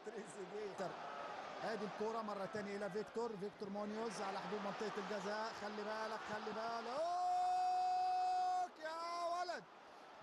تريزيجيه. ادي الكوره مره ثانيه الى فيكتور مونيوز على حدود منطقه الجزاء. خلي بالك يا ولد.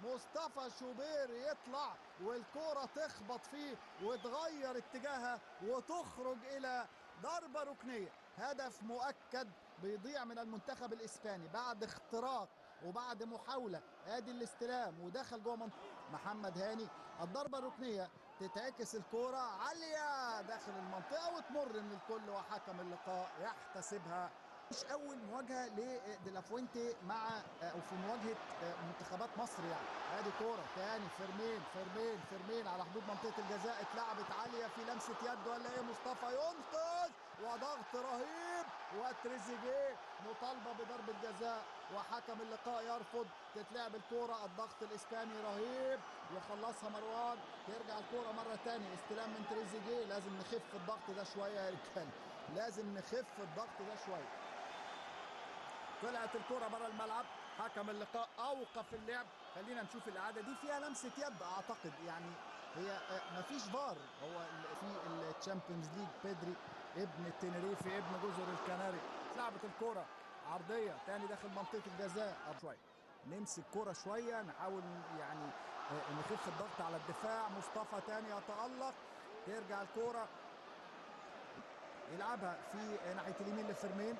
مصطفى شوبير يطلع والكوره تخبط فيه وتغير اتجاهها وتخرج الى ضربه ركنيه. هدف مؤكد بيضيع من المنتخب الاسباني بعد اختراق وبعد محاوله. ادي الاستلام ودخل جوه منطقه محمد هاني. الضربه الركنيه تتعكس الكوره عاليه داخل المنطقه وتمر من الكل وحكم اللقاء يحتسبها. مش اول مواجهه لديلافوينتي مع او في مواجهه منتخبات مصر يعني. ادي كوره تاني فيرمين على حدود منطقه الجزاء. اتلعبت عاليه في لمسه يد ولا ايه؟ مصطفى ينقذ وضغط رهيب وتريزيجيه مطالبه بضربه جزاء وحكم اللقاء يرفض. تتلعب الكوره. الضغط الاسباني رهيب يخلصها مروان. ترجع الكوره مره ثانيه استلام من تريزيجيه. لازم نخف الضغط ده شويه يا رجاله. لازم نخف الضغط ده شويه. طلعت الكرة بره الملعب. حكم اللقاء اوقف اللعب. خلينا نشوف الاعاده دي فيها لمسه يد اعتقد يعني. هي مفيش فار. هو في الشامبيونز ليج بيدري ابن التنريفي ابن جزر الكناري. اتلعبت الكرة عرضيه تاني داخل منطقه الجزاء. شويه نمسك كرة شويه نحاول يعني نخف الضغط على الدفاع. مصطفى تاني يتألق. ترجع الكرة يلعبها في ناحيه اليمين لفيرمين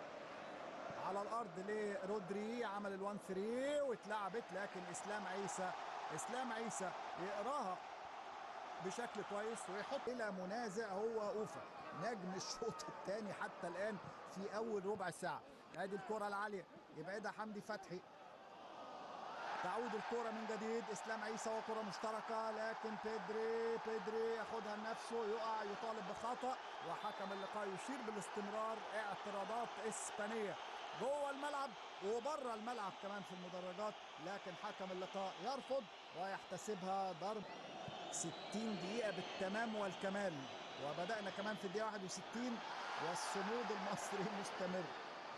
على الارض لرودري. عمل ال1-3 واتلعبت لكن اسلام عيسى يقراها بشكل كويس ويحط الى منازع هو اوفا نجم الشوط الثاني حتى الان في اول ربع ساعه. ادي الكره العاليه يبعدها حمدي فتحي. تعود الكره من جديد. اسلام عيسى وكره مشتركه لكن بيدري ياخدها لنفسه. يقع يطالب بخطا وحكم اللقاء يشير بالاستمرار. اعتراضات اسبانيه جوه الملعب وبره الملعب كمان في المدرجات لكن حكم اللقاء يرفض ويحتسبها ضرب. 60 دقيقة بالتمام والكمال وبدأنا كمان في الدقيقة 61 والصمود المصري مستمر.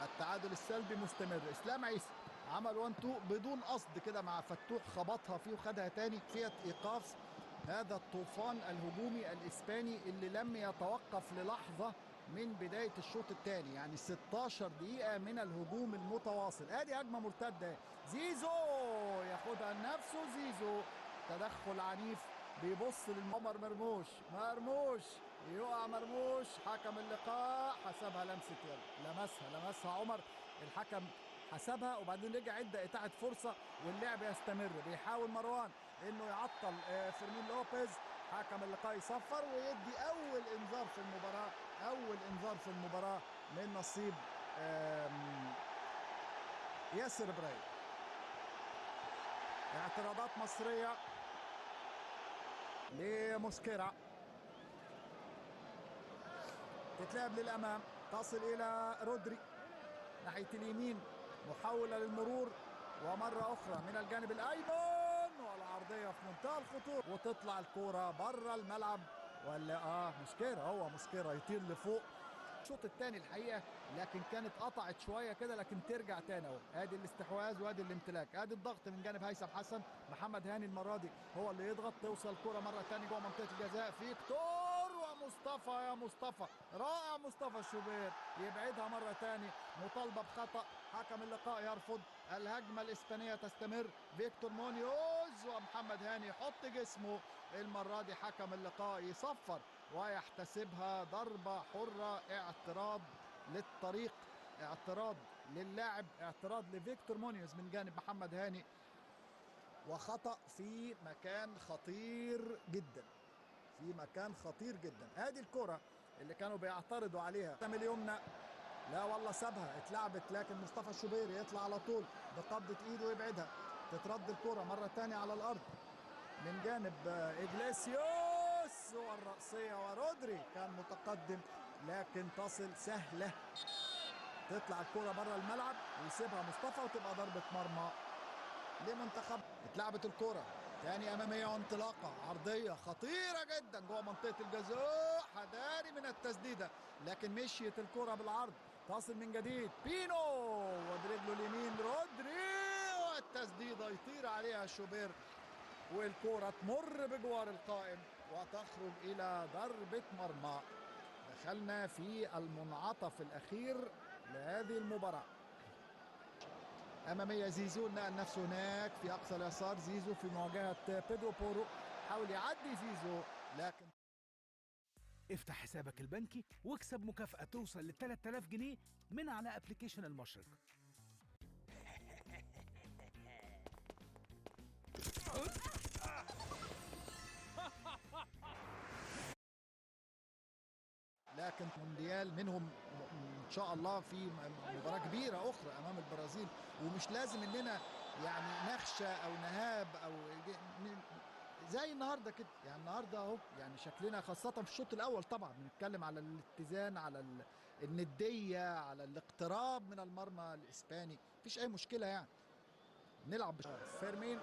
التعادل السلبي مستمر. اسلام عيسى عمل 1-2 بدون قصد كده مع فتوح خبطها فيه وخدها تاني. فيها ايقاف هذا الطوفان الهجومي الاسباني اللي لم يتوقف للحظة من بداية الشوط الثاني يعني 16 دقيقة من الهجوم المتواصل. ادي هجمة مرتدة. زيزو ياخدها لنفسه. زيزو تدخل عنيف بيبص للعمر مرموش يقع مرموش. حكم اللقاء حسبها لمسة يد. لمسها عمر. الحكم حسبها وبعدين رجع ادى اتاحة فرصة واللعب يستمر. بيحاول مروان انه يعطل فيرمين لوبيز. حكم اللقاء يصفر ويدي اول انذار في المباراة من نصيب ياسر ابراهيم. اعتراضات مصرية لموسكيرا. تتلعب للامام تصل الى رودري ناحيه اليمين. محاوله للمرور ومره اخرى من الجانب الايمن والعرضيه في منتهى الخطوره وتطلع الكوره بره الملعب. ولا موسكيرا يطير لفوق. الشوط الثاني الحقيقه لكن كانت قطعت شويه كده لكن ترجع تاني اهو. ادي الاستحواذ وادي الامتلاك. ادي الضغط من جانب هيثم حسن. محمد هاني المره دي هو اللي يضغط. توصل الكره مره ثانيه جوه منطقه الجزاء. فيكتور ومصطفى رائع. مصطفى شوبير يبعدها مره ثانيه. مطالبه بخطا. حكم اللقاء يرفض. الهجمه الاسبانيه تستمر. فيكتور مونيوز ومحمد هاني يحط جسمه. المره دي حكم اللقاء يصفر ويحتسبها ضربة حرة. اعتراض للطريق. اعتراض للاعب. اعتراض لفيكتور مونيوز من جانب محمد هاني وخطأ في مكان خطير جدا. ادي الكرة اللي كانوا بيعترضوا عليها من اليمنى. لا والله سابها. اتلعبت لكن مصطفى الشوبير يطلع على طول بقبضة ايده ويبعدها. تترد الكرة مرة تانية على الارض من جانب إجليسيوس والرأسية ورودري كان متقدم لكن تصل سهلة. تطلع الكرة بره الملعب ويسيبها مصطفى وتبقى ضربة مرمى لمنتخب. اتلعبت الكرة تاني أمامية وانطلاقة عرضية خطيرة جدا جوه منطقة الجزاء. حذاري من التسديدة لكن مشيت الكرة بالعرض. تصل من جديد بينو وبرجله اليمين رودري والتسديدة يطير عليها شوبير والكرة تمر بجوار القائم وتخرج إلى ضربة مرمى. دخلنا في المنعطف الأخير لهذه المباراة. أمامية زيزو نقل نفسه هناك في أقصى اليسار. زيزو في مواجهة بيدرو بورو، حاول يعدي زيزو لكن. افتح حسابك البنكي واكسب مكافأة توصل ل 3000 جنيه من على ابلكيشن المشرق. لكن مونديال منهم ان شاء الله في مباراه كبيره اخرى امام البرازيل، ومش لازم اننا يعني نخشى او نهاب او زي النهارده كده. يعني النهارده اهو يعني شكلنا خاصه في الشوط الاول طبعا بنتكلم على الاتزان، على النديه، على الاقتراب من المرمى الاسباني، مفيش اي مشكله يعني نلعب فيرمين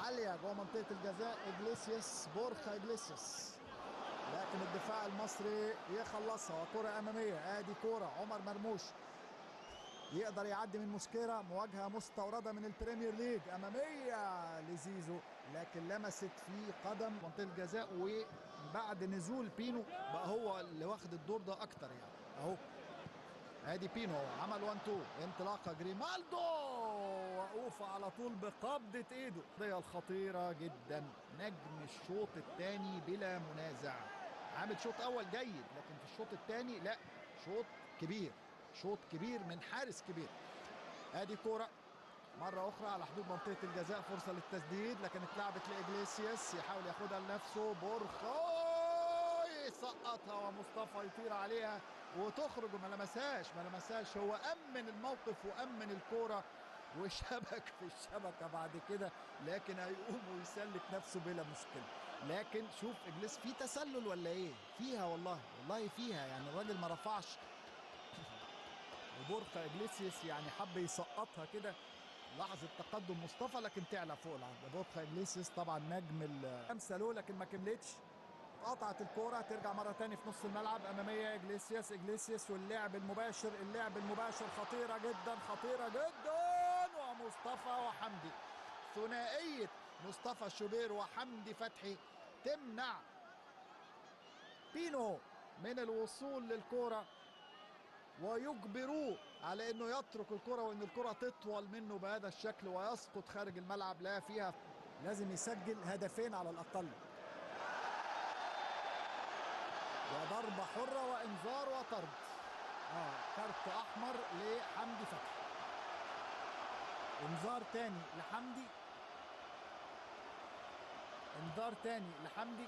عاليه جوه منطقه الجزاء. إجليسياس، بورخا إجليسياس، لكن الدفاع المصري يخلصها. وكرة أمامية، ادي كرة عمر مرموش يقدر يعدي من موسكيرا. مواجهة مستوردة من البريمير ليج، أمامية لزيزو لكن لمست في قدم منطقة الجزاء، وبعد نزول بينو بقى هو اللي واخد الدور ده أكتر يعني. أهو ادي بينو عمل 1 2 انطلاقه جريمالدو، وقوف على طول بقبضه ايده. القضيه الخطيره جدا، نجم الشوط الثاني بلا منازع. عامل شوط اول جيد لكن في الشوط الثاني لا، شوط كبير، شوط كبير من حارس كبير. ادي كوره مره اخرى على حدود منطقه الجزاء، فرصه للتسديد لكن اتلعبت لإجليسياس، يحاول ياخدها لنفسه. بورخا يسقطها ومصطفى يطير عليها وتخرج وما لمسهاش. هو امن الموقف وامن الكوره وشبك في الشبكه بعد كده، لكن هيقوم ويسلك نفسه بلا مشكله. لكن شوف إجليسياس في تسلل ولا ايه؟ فيها والله فيها يعني، الراجل ما رفعش. وبورخا إجليسياس يعني حب يسقطها كده لحظة تقدم مصطفى لكن تعلى فوق العرض. بورخا إجليسياس طبعا نجم الخمسة له لكن ما كملتش، قطعت الكورة. ترجع مرة تاني في نص الملعب أمامية إجليسياس واللعب المباشر. خطيرة جدا ومصطفى وحمدي، ثنائية مصطفى شوبير وحمدي فتحي تمنع بينو من الوصول للكورة ويجبروه على انه يترك الكرة وان الكرة تطول منه بهذا الشكل ويسقط خارج الملعب. لا فيها لازم يسجل هدفين على الاقل. وضربة حرة وانذار وطرد. كارت احمر لحمدي فتحي، انذار تاني لحمدي، انذار تاني لحمدي.